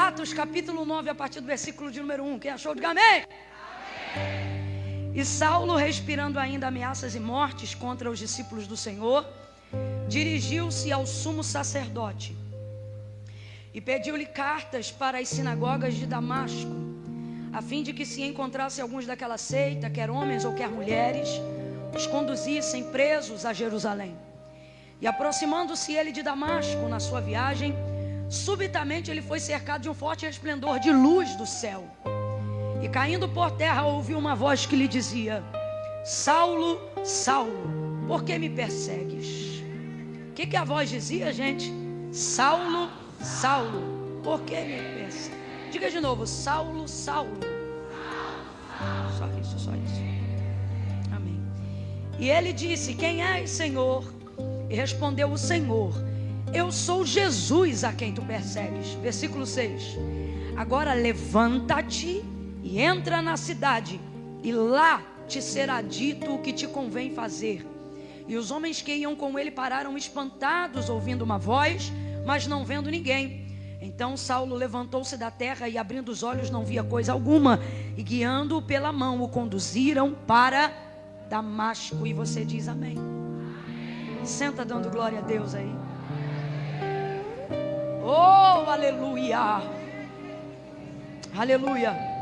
Atos capítulo 9, a partir do versículo de número 1. Quem achou, diga amém. E Saulo, respirando ainda ameaças e mortes contra os discípulos do Senhor, dirigiu-se ao sumo sacerdote e pediu-lhe cartas para as sinagogas de Damasco, a fim de que se encontrasse alguns daquela seita, quer homens ou quer mulheres, os conduzissem presos a Jerusalém. E aproximando-se ele de Damasco na sua viagem, subitamente ele foi cercado de um forte resplendor de luz do céu. E caindo por terra ouviu uma voz que lhe dizia: Saulo, Saulo, por que me persegues? O que a voz dizia, gente? Saulo, Saulo, por que me persegues? Diga de novo: Saulo, Saulo. Só isso, só isso. Amém. E ele disse: quem és, Senhor? E respondeu o Senhor: eu sou Jesus a quem tu persegues. Versículo 6. Agora levanta-te e entra na cidade, e lá te será dito o que te convém fazer. E os homens que iam com ele pararam espantados, ouvindo uma voz, mas não vendo ninguém. Então Saulo levantou-se da terra e, abrindo os olhos, não via coisa alguma, e guiando-o pela mão, o conduziram para Damasco. E você diz amém. Senta dando glória a Deus aí. Oh, aleluia. Aleluia.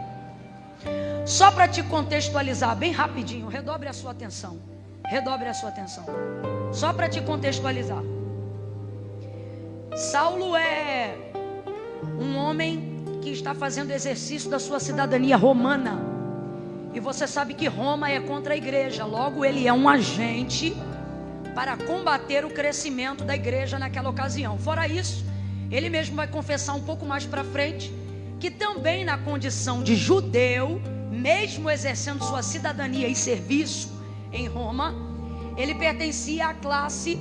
Só para te contextualizar bem rapidinho, redobre a sua atenção. Redobre a sua atenção. Só para te contextualizar. Saulo é um homem que está fazendo exercício da sua cidadania romana. E você sabe que Roma é contra a igreja. Logo, ele é um agente para combater o crescimento da igreja naquela ocasião. Fora isso, ele mesmo vai confessar um pouco mais para frente que também na condição de judeu, mesmo exercendo sua cidadania e serviço em Roma, ele pertencia à classe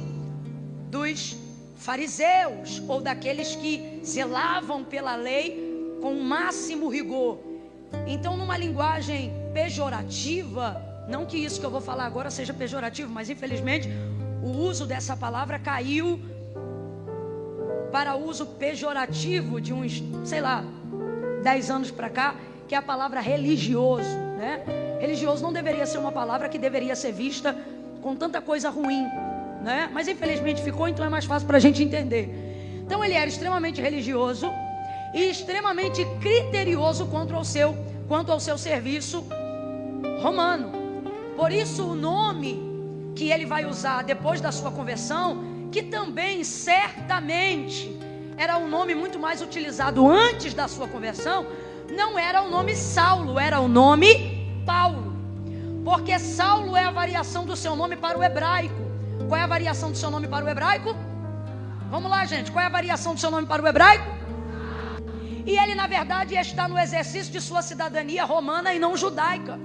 dos fariseus, ou daqueles que zelavam pela lei com o máximo rigor. Então, numa linguagem pejorativa, não que isso que eu vou falar agora seja pejorativo, mas infelizmente o uso dessa palavra caiu para uso pejorativo de uns, 10 anos para cá, que é a palavra religioso, né? Religioso não deveria ser uma palavra que deveria ser vista com tanta coisa ruim, né? Mas infelizmente ficou, então é mais fácil para a gente entender. Então ele era extremamente religioso e extremamente criterioso quanto ao seu serviço romano. Por isso o nome que ele vai usar depois da sua conversão, que também certamente era um nome muito mais utilizado antes da sua conversão, não era o nome Saulo, era o nome Paulo. Porque Saulo é a variação do seu nome para o hebraico. Qual é a variação do seu nome para o hebraico? Vamos lá, gente, qual é a variação do seu nome para o hebraico? E ele, na verdade, está no exercício de sua cidadania romana e não judaica.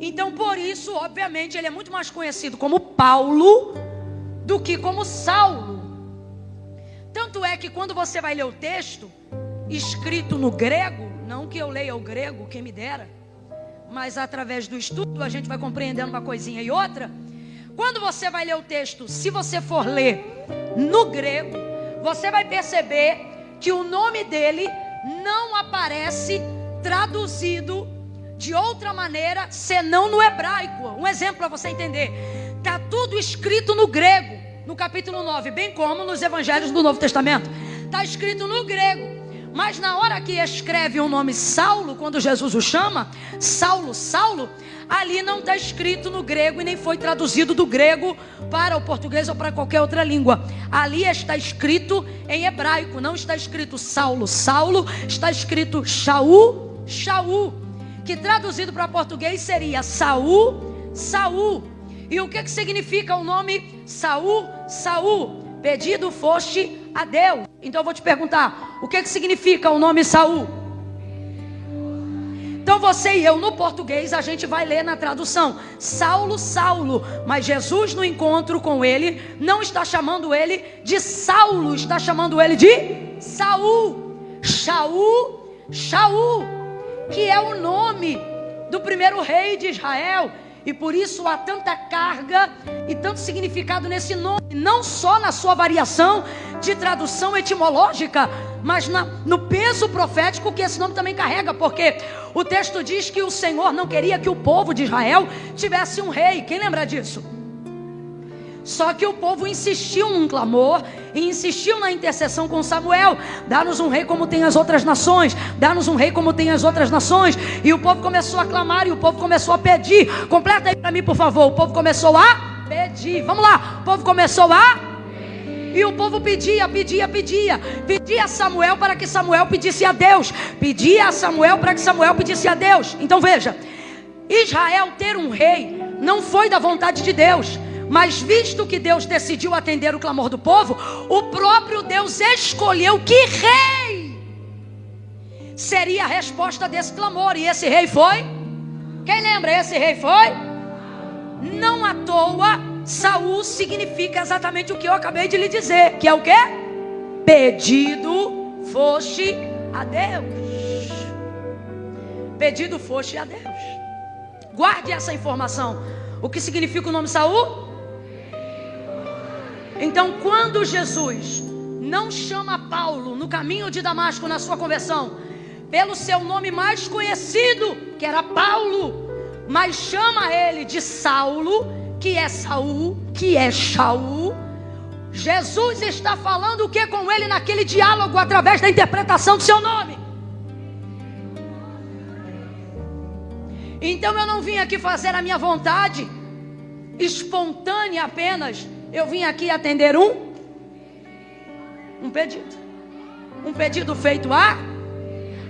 Então, por isso, obviamente, ele é muito mais conhecido como Paulo do que como Saulo. Tanto é que quando você vai ler o texto escrito no grego, não que eu leia o grego, quem me dera, mas através do estudo a gente vai compreendendo uma coisinha e outra. Quando você vai ler o texto, se você for ler no grego, você vai perceber que o nome dele não aparece traduzido de outra maneira senão no hebraico. Um exemplo para você entender: está tudo escrito no grego, no capítulo 9, bem como nos evangelhos do Novo Testamento. Está escrito no grego. Mas na hora que escreve o nome Saulo, quando Jesus o chama, Saulo, Saulo, ali não está escrito no grego e nem foi traduzido do grego para o português ou para qualquer outra língua. Ali está escrito em hebraico, não está escrito Saulo, Saulo, está escrito Shaul, Shaul, que traduzido para português seria Saul, Saul. E o que significa o nome Saul, Saul? Pedido foste a Deus. Então eu vou te perguntar, o que significa o nome Saul? Então você e eu no português a gente vai ler na tradução Saulo, Saulo, mas Jesus no encontro com ele não está chamando ele de Saulo, está chamando ele de Saul, Shaul, Shaul, que é o nome do primeiro rei de Israel E por isso há tanta carga e tanto significado nesse nome, não só na sua variação de tradução etimológica, mas no peso profético que esse nome também carrega, porque o texto diz que o Senhor não queria que o povo de Israel tivesse um rei. Quem lembra disso? Só que o povo insistiu num clamor e insistiu na intercessão com Samuel: dá-nos um rei como tem as outras nações, dá-nos um rei como tem as outras nações. E o povo começou a clamar e o povo começou a pedir. Completa aí para mim, por favor. O povo começou a pedir. Vamos lá. O povo começou a... E o povo pedia a Samuel para que Samuel pedisse a Deus. Pedia a Samuel para que Samuel pedisse a Deus. Então veja, Israel ter um rei não foi da vontade de Deus, mas visto que Deus decidiu atender o clamor do povo, o próprio Deus escolheu que rei seria a resposta desse clamor. E esse rei foi... Quem lembra? Esse rei foi... Não à toa, Saul significa exatamente o que eu acabei de lhe dizer, que é o quê? Pedido foste a Deus. Pedido foste a Deus. Guarde essa informação. O que significa o nome Saul? Então, quando Jesus não chama Paulo no caminho de Damasco, na sua conversão, pelo seu nome mais conhecido, que era Paulo, mas chama ele de Saulo, que é Saul, que é Shaul, Jesus está falando o que com ele naquele diálogo, através da interpretação do seu nome. Então eu não vim aqui fazer a minha vontade espontânea apenas. Eu vim aqui atender um pedido. Um pedido feito a...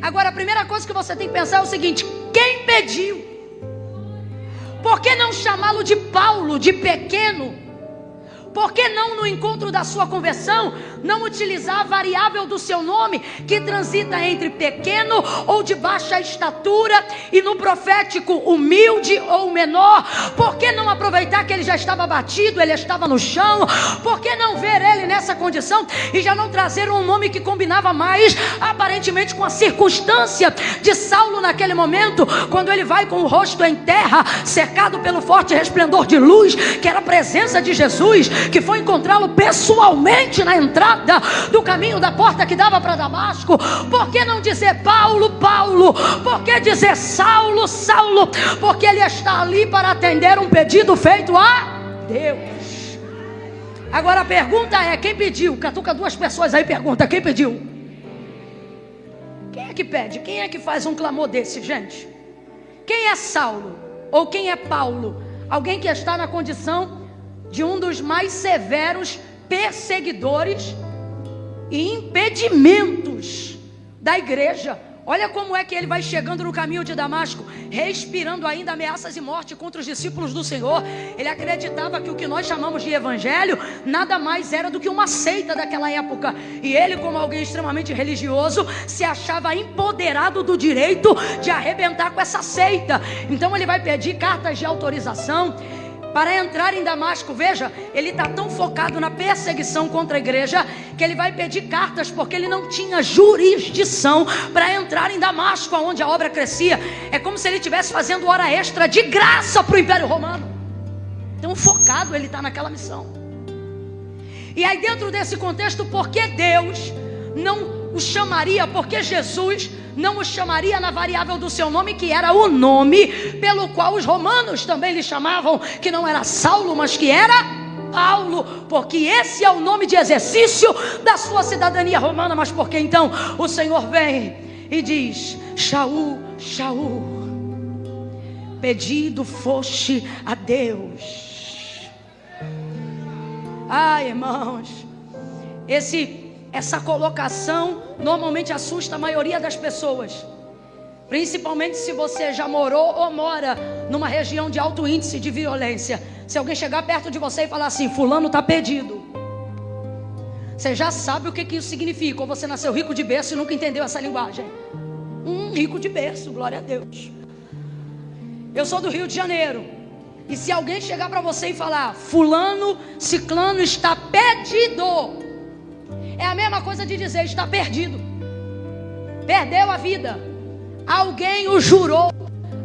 Agora a primeira coisa que você tem que pensar é o seguinte: quem pediu? Por que não chamá-lo de Paulo, de pequeno? Por que não, no encontro da sua conversão, não utilizar a variável do seu nome, que transita entre pequeno ou de baixa estatura, e no profético humilde ou menor? Por que não aproveitar que ele já estava batido, ele estava no chão? Por que não ver ele nessa condição e já não trazer um nome que combinava mais, aparentemente, com a circunstância de Saulo naquele momento, quando ele vai com o rosto em terra, cercado pelo forte resplendor de luz, que era a presença de Jesus, que foi encontrá-lo pessoalmente na entrada do caminho da porta que dava para Damasco? Por que não dizer Paulo, Paulo? Por que dizer Saulo, Saulo? Porque ele está ali para atender um pedido feito a Deus. Agora a pergunta é: quem pediu? Catuca duas pessoas aí, pergunta: quem pediu? Quem é que pede? Quem é que faz um clamor desse, gente? Quem é Saulo? Ou quem é Paulo? Alguém que está na condição de um dos mais severos perseguidores e impedimentos da igreja. Olha como é que ele vai chegando no caminho de Damasco, respirando ainda ameaças e morte contra os discípulos do Senhor. Ele acreditava que o que nós chamamos de evangelho nada mais era do que uma seita daquela época. E ele, como alguém extremamente religioso, se achava empoderado do direito de arrebentar com essa seita. Então ele vai pedir cartas de autorização para entrar em Damasco. Veja, ele está tão focado na perseguição contra a igreja, que ele vai pedir cartas, porque ele não tinha jurisdição para entrar em Damasco, onde a obra crescia. É como se ele estivesse fazendo hora extra de graça para o Império Romano. Tão focado ele está naquela missão. E aí, dentro desse contexto, por que Deus não o chamaria, porque Jesus não o chamaria na variável do seu nome, que era o nome pelo qual os romanos também lhe chamavam, que não era Saulo, mas que era Paulo, porque esse é o nome de exercício da sua cidadania romana. Mas por que então o Senhor vem e diz: Shaul, Shaul, pedido foste a Deus? Ai, irmãos, essa colocação normalmente assusta a maioria das pessoas, principalmente se você já morou ou mora numa região de alto índice de violência. Se alguém chegar perto de você e falar assim: fulano está perdido, você já sabe o que isso significa. Ou você nasceu rico de berço e nunca entendeu essa linguagem. Rico de berço, glória a Deus. Eu sou do Rio de Janeiro, e se alguém chegar para você e falar: fulano, ciclano está perdido, é a mesma coisa de dizer: está perdido, perdeu a vida, alguém o jurou,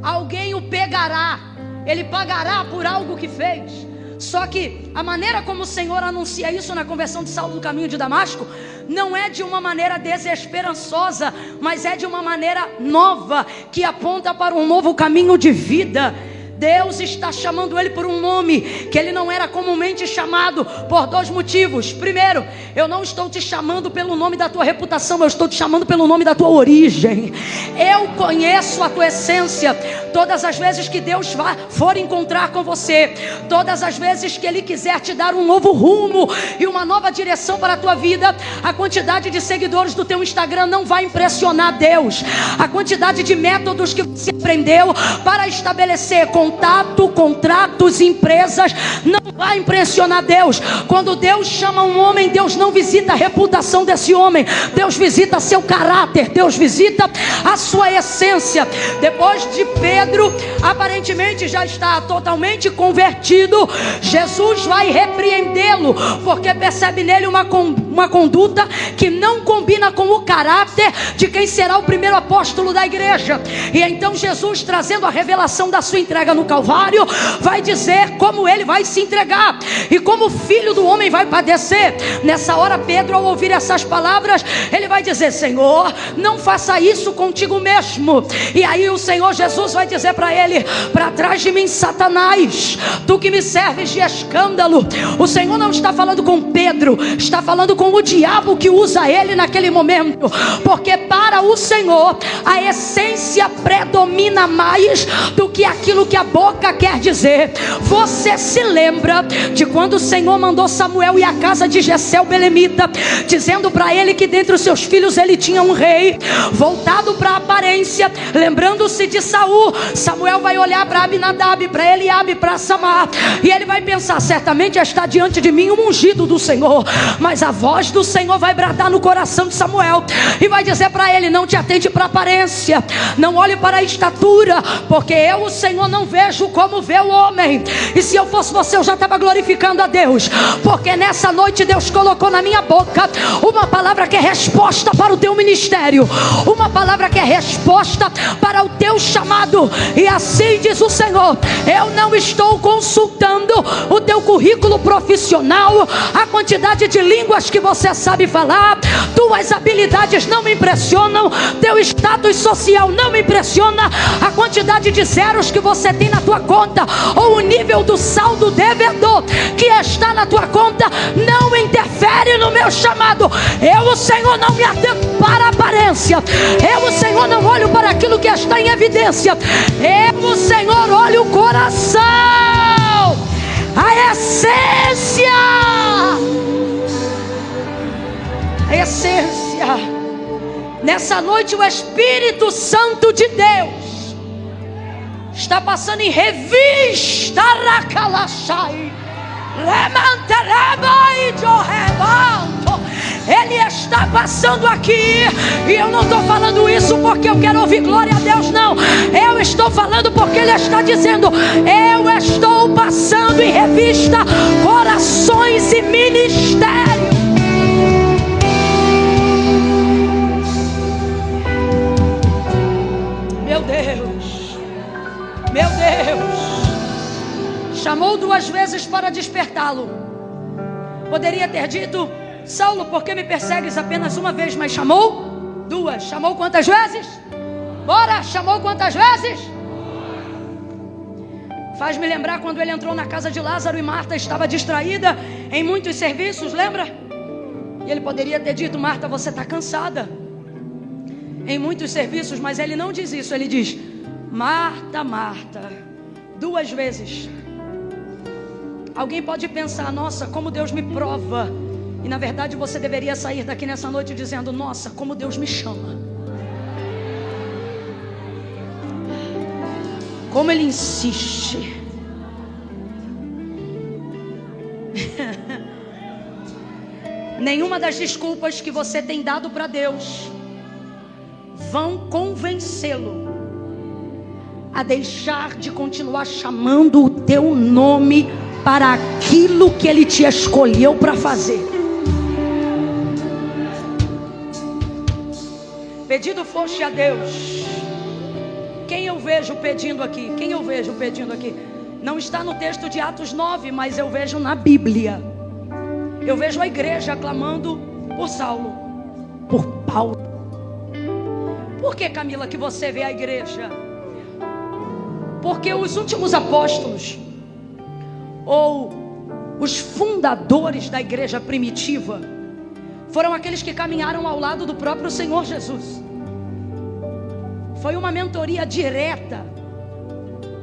alguém o pegará, Ele pagará por algo que fez. Só que a maneira como o Senhor anuncia isso na conversão de Saulo do caminho de Damasco não é de uma maneira desesperançosa, mas é de uma maneira nova, que aponta para um novo caminho de vida. Deus está chamando ele por um nome que ele não era comumente chamado, por dois motivos. Primeiro, eu não estou te chamando pelo nome da tua reputação, eu estou te chamando pelo nome da tua origem. Eu conheço a tua essência. Todas as vezes que Deus for encontrar com você, todas as vezes que Ele quiser te dar um novo rumo e uma nova direção para a tua vida, a quantidade de seguidores do teu Instagram não vai impressionar Deus. A quantidade de métodos que você aprendeu para estabelecer contato, contratos, empresas, não vai impressionar Deus. Quando Deus chama um homem, Deus não visita a reputação desse homem, Deus visita seu caráter, Deus visita a sua essência. Depois de Pedro aparentemente já está totalmente convertido, Jesus vai repreendê-lo, porque percebe nele uma conduta que não combina com o caráter de quem será o primeiro apóstolo da igreja. E então Jesus, trazendo a revelação da sua entrega no Calvário, vai dizer como ele vai se entregar e como o Filho do Homem vai padecer. Nessa hora, Pedro, ao ouvir essas palavras, ele vai dizer: Senhor, não faça isso contigo mesmo. E aí o Senhor Jesus vai dizer para ele: para trás de mim, Satanás, tu que me serves de escândalo. O Senhor não está falando com Pedro, está falando com o diabo que usa ele naquele momento, porque para o Senhor a essência predomina mais do que aquilo que a boca quer dizer. Você se lembra de quando o Senhor mandou Samuel ir à casa de Jessé o belemita, dizendo para ele que dentre os seus filhos ele tinha um rei voltado para a aparência, lembrando-se de Saul. Samuel vai olhar para Abinadab, para Eliabe, para Samar, e ele vai pensar: certamente está diante de mim um ungido do Senhor. Mas a voz do Senhor vai bradar no coração de Samuel e vai dizer para ele: não te atente para a aparência, não olhe para a estatura, porque eu, o Senhor, não vejo como vê o homem. E se eu fosse você, eu já estava glorificando a Deus, porque nessa noite Deus colocou na minha boca uma palavra que é resposta para o teu ministério, uma palavra que é resposta para o teu chamado. E assim diz o Senhor: eu não estou consultando o teu currículo profissional, a quantidade de línguas que você sabe falar, tuas habilidades não me impressionam, teu status social não me impressiona, a quantidade de zeros que você tem na tua conta, ou o nível do saldo devedor que está na tua conta, não interfere no meu chamado. Eu, o Senhor, não me atento para a aparência, eu, o Senhor, não olho para aquilo que está em evidência, eu, o Senhor, olho o coração, a essência. A essência. Nessa noite o Espírito Santo de Deus está passando em revista. Ele está passando aqui, e eu não estou falando isso porque eu quero ouvir glória a Deus, não. Eu estou falando porque Ele está dizendo: eu estou passando em revista corações e ministérios. Meu Deus, meu Deus. Chamou 2 vezes para despertá-lo. Poderia ter dito: Saulo, por que me persegues apenas 1 vez? Mas chamou 2. Chamou quantas vezes? Bora, chamou quantas vezes? Faz-me lembrar quando ele entrou na casa de Lázaro e Marta estava distraída em muitos serviços, lembra? E ele poderia ter dito: Marta, você está cansada em muitos serviços, mas ele não diz isso. Ele diz: Marta, Marta, 2 vezes. Alguém pode pensar: nossa, como Deus me prova. E na verdade você deveria sair daqui nessa noite dizendo: nossa, como Deus me chama, como Ele insiste. Nenhuma das desculpas que você tem dado para Deus vão convencê-lo a deixar de continuar chamando o teu nome para aquilo que Ele te escolheu para fazer. Pedido foste a Deus. Quem eu vejo pedindo aqui? Quem eu vejo pedindo aqui? Não está no texto de Atos 9, mas eu vejo na Bíblia. Eu vejo a igreja clamando por Saulo, por Paulo. Por que, Camila, que você vê a igreja? Porque os últimos apóstolos, ou os fundadores da igreja primitiva, foram aqueles que caminharam ao lado do próprio Senhor Jesus. Foi uma mentoria direta.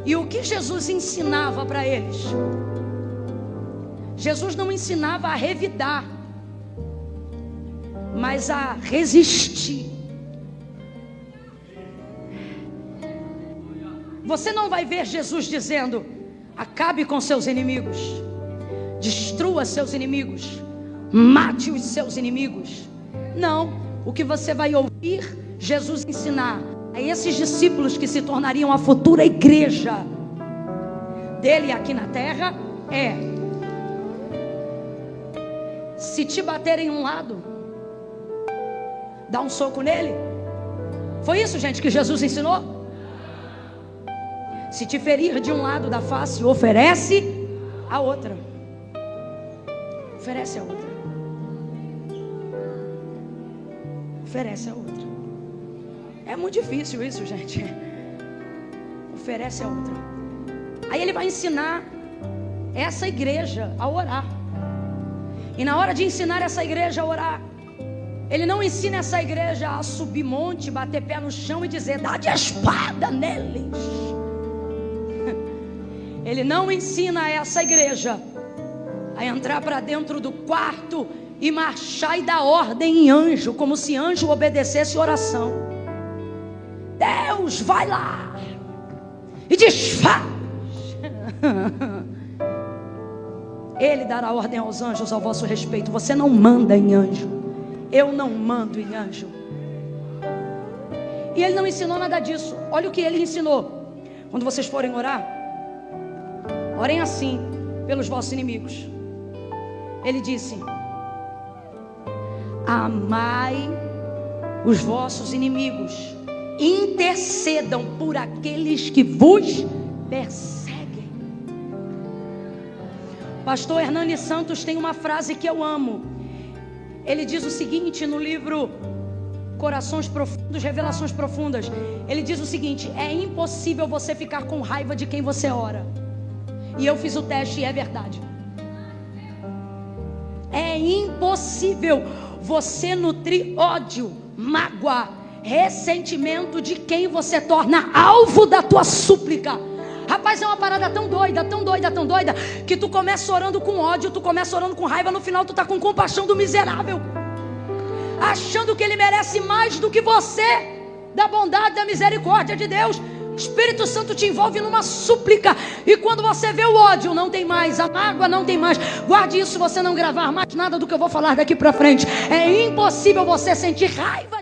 E o que Jesus ensinava para eles? Jesus não ensinava a revidar, mas a resistir. Você não vai ver Jesus dizendo: acabe com seus inimigos, destrua seus inimigos, mate os seus inimigos. Não, o que você vai ouvir Jesus ensinar a esses discípulos que se tornariam a futura igreja dele aqui na terra é: se te baterem um lado, dá um soco nele. Foi isso, gente, que Jesus ensinou? Se te ferir de um lado da face, oferece a outra. Oferece a outra. Oferece a outra. É muito difícil isso, gente. Oferece a outra. Aí ele vai ensinar essa igreja a orar. E na hora de ensinar essa igreja a orar, ele não ensina essa igreja a subir monte, bater pé no chão e dizer: dá de espada neles. Ele não ensina essa igreja a entrar para dentro do quarto e marchar e dar ordem em anjo, como se anjo obedecesse oração. Deus, vai lá e desfaz. Ele dará ordem aos anjos ao vosso respeito. Você não manda em anjo. Eu não mando em anjo. E ele não ensinou nada disso. Olha o que ele ensinou. Quando vocês forem orar, orem assim pelos vossos inimigos. Ele disse: amai os vossos inimigos, intercedam por aqueles que vos perseguem. Pastor Hernani Santos tem uma frase que eu amo. Ele diz o seguinte no livro Corações Profundos, Revelações Profundas. Ele diz o seguinte: é impossível você ficar com raiva de quem você ora. E eu fiz o teste e é verdade. É impossível você nutrir ódio, mágoa, ressentimento de quem você torna alvo da tua súplica. Rapaz, é uma parada tão doida, tão doida, tão doida, que tu começa orando com ódio, tu começa orando com raiva, no final tu tá com compaixão do miserável, achando que ele merece mais do que você, da bondade, da misericórdia de Deus. O Espírito Santo te envolve numa súplica, e quando você vê o ódio, não tem mais, a mágoa não tem mais. Guarde isso, você não gravar mais nada do que eu vou falar daqui pra frente. É impossível você sentir raiva